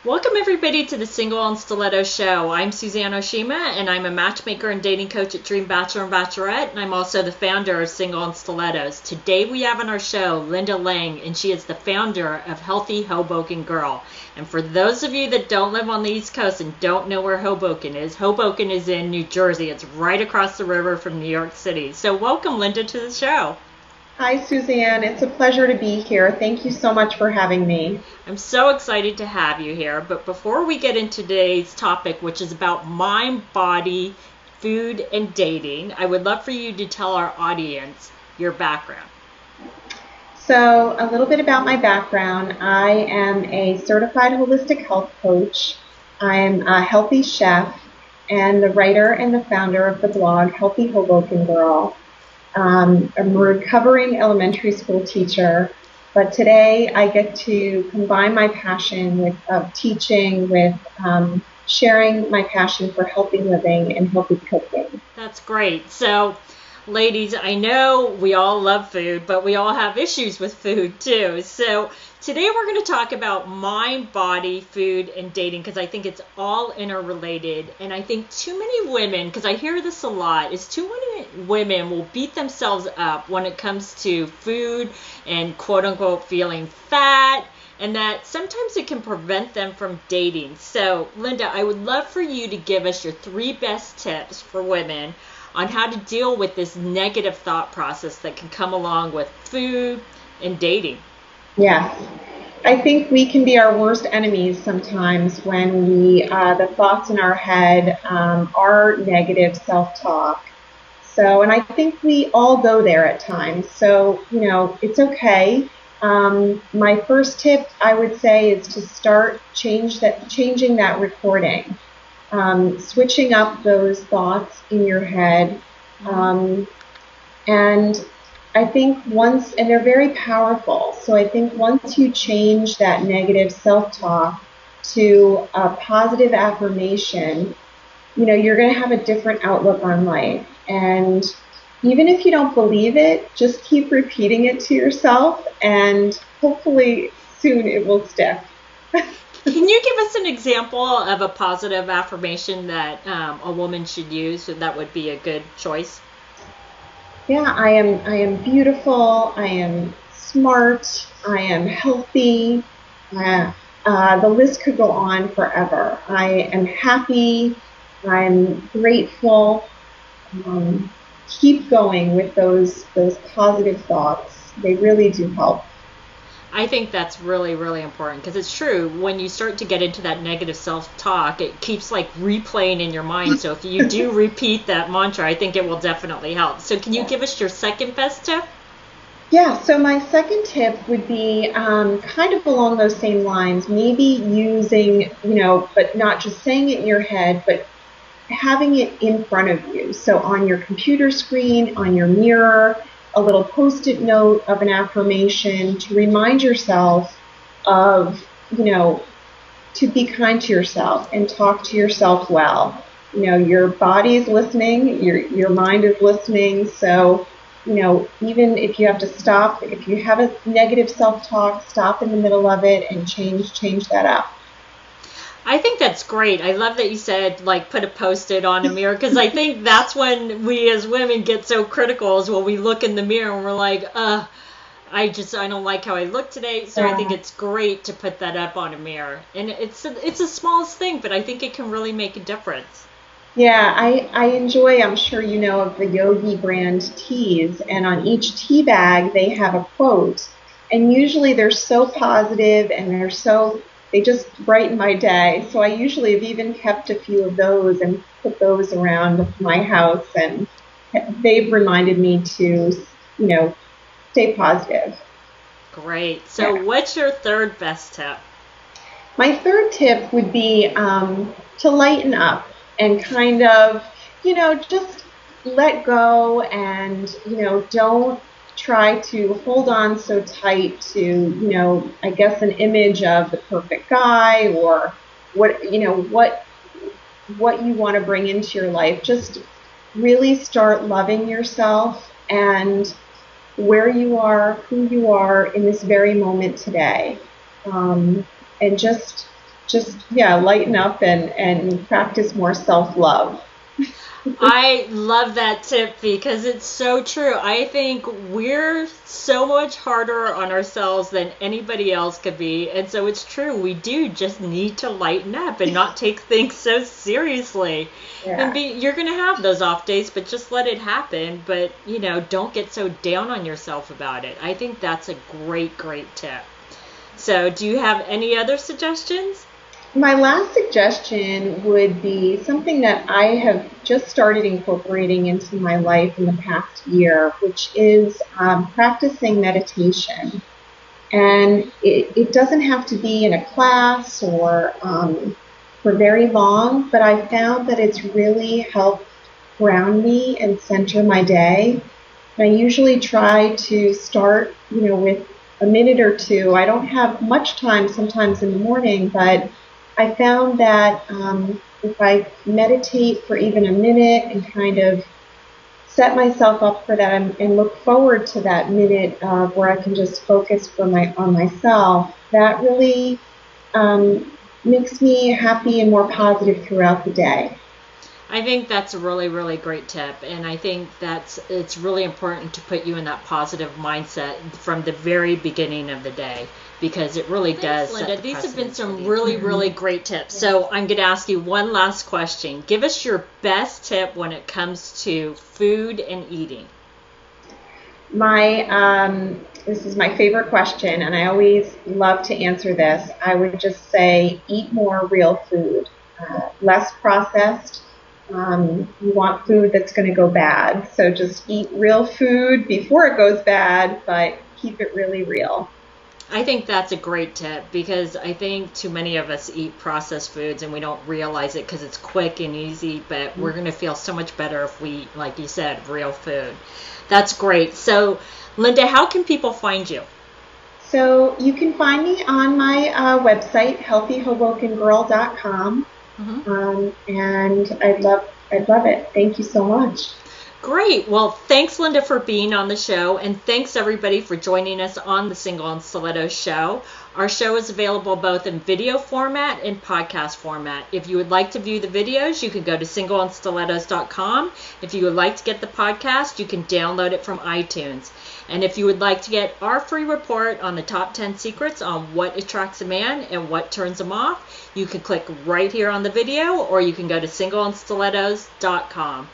Welcome everybody to the Single on Stiletto Show. I'm Suzanne Oshima, and I'm a matchmaker and dating coach at Dream Bachelor and Bachelorette, and I'm also the founder of Single on Stilettos. Today we have on our show Lynda Layng, and she is the founder of Healthy Hoboken Girl. And for those of you that don't live on the East Coast and don't know where Hoboken is in New Jersey. It's right across the river from New York City. So welcome, Lynda, to the show. Hi, Suzanne. It's a pleasure to be here. Thank you so much for having me. I'm so excited to have you here. But before we get into today's topic, which is about mind, body, food, and dating, I would love for you to tell our audience your background. So, a little bit about my background. I am a certified holistic health coach. I'm a healthy chef and the writer and the founder of the blog Healthy Hoboken Girl. I'm a recovering elementary school teacher, but today I get to combine my passion of teaching with sharing my passion for healthy living and healthy cooking. That's great. So, ladies, I know we all love food, but we all have issues with food too. So today we're going to talk about mind, body, food, and dating because I think it's all interrelated. And I think too many women, because I hear this a lot, is too many women will beat themselves up when it comes to food and quote unquote feeling fat, and that sometimes it can prevent them from dating. So Lynda, I would love for you to give us your 3 best tips for women on how to deal with this negative thought process that can come along with food and dating. Yes. I think we can be our worst enemies sometimes when the thoughts in our head are negative self-talk. So, and I think we all go there at times. So, it's okay. My first tip, I would say, is to start changing that recording. Switching up those thoughts in your head. And I think and they're very powerful. So I think once you change that negative self-talk to a positive affirmation, you're going to have a different outlook on life. And even if you don't believe it, just keep repeating it to yourself, and hopefully soon it will stick. Can you give us an example of a positive affirmation that a woman should use? That would be a good choice. Yeah, I am beautiful. I am smart. I am healthy. The list could go on forever. I am happy. I'm grateful. Keep going with those positive thoughts. They really do help. I think that's really, really important because it's true. When you start to get into that negative self-talk, it keeps like replaying in your mind. So if you do repeat that mantra, I think it will definitely help. So can you give us your second best tip? Yeah, so my second tip would be kind of along those same lines, maybe using, but not just saying it in your head, but having it in front of you. So on your computer screen, on your mirror, a little Post-it note of an affirmation to remind yourself of, to be kind to yourself and talk to yourself well. Your body is listening, your mind is listening. So, even if you have to stop, if you have a negative self-talk, stop in the middle of it and change that up. I think that's great. I love that you said, put a Post-it on a mirror, because I think that's when we as women get so critical, is when we look in the mirror and we're like, I don't like how I look today. So I think it's great to put that up on a mirror. And it's the smallest thing, but I think it can really make a difference. Yeah, I enjoy, I'm sure you know of the Yogi brand teas, and on each tea bag they have a quote. And usually they're so positive and they just brighten my day. So I usually have even kept a few of those and put those around my house, and they've reminded me to, stay positive. Great. So What's your third best tip? My third tip would be to lighten up and kind of, just let go and, don't try to hold on so tight to, I guess an image of the perfect guy or what you want to bring into your life. Just really start loving yourself and where you are, who you are in this very moment today. And just just, yeah, lighten up and practice more self-love. I love that tip because it's so true. I think we're so much harder on ourselves than anybody else could be. And so it's true. We do just need to lighten up and not take things so seriously. Yeah. And you're going to have those off days, but just let it happen. But, don't get so down on yourself about it. I think that's a great, great tip. So do you have any other suggestions? My last suggestion would be something that I have just started incorporating into my life in the past year, which is practicing meditation. And it doesn't have to be in a class or for very long, but I found that it's really helped ground me and center my day. And I usually try to start, with a minute or two. I don't have much time sometimes in the morning, but I found that if I meditate for even a minute and kind of set myself up for that and look forward to that minute where I can just focus on myself, that really makes me happy and more positive throughout the day. I think that's a really, really great tip, and I think it's really important to put you in that positive mindset from the very beginning of the day, because it really does. Lynda, these have been some really, really great tips. So I'm going to ask you one last question. Give us your best tip when it comes to food and eating. This is my favorite question, and I always love to answer this. I would just say eat more real food, less processed. You want food that's going to go bad, so just eat real food before it goes bad, but keep it really real. I think that's a great tip, because I think too many of us eat processed foods and we don't realize it because it's quick and easy, but we're going to feel so much better if we eat, like you said, real food. That's great. So, Lynda, how can people find you? So you can find me on my website, healthyhobokengirl.com. And I'd love it. Thank you so much. Great. Well, thanks, Lynda, for being on the show, and thanks everybody for joining us on the Single and Stilettos show. Our show is available both in video format and podcast format. If you would like to view the videos, you can go to singleandstilettos.com. If you would like to get the podcast, you can download it from iTunes. And if you would like to get our free report on the top 10 secrets on what attracts a man and what turns him off, you can click right here on the video, or you can go to singleandstilettos.com.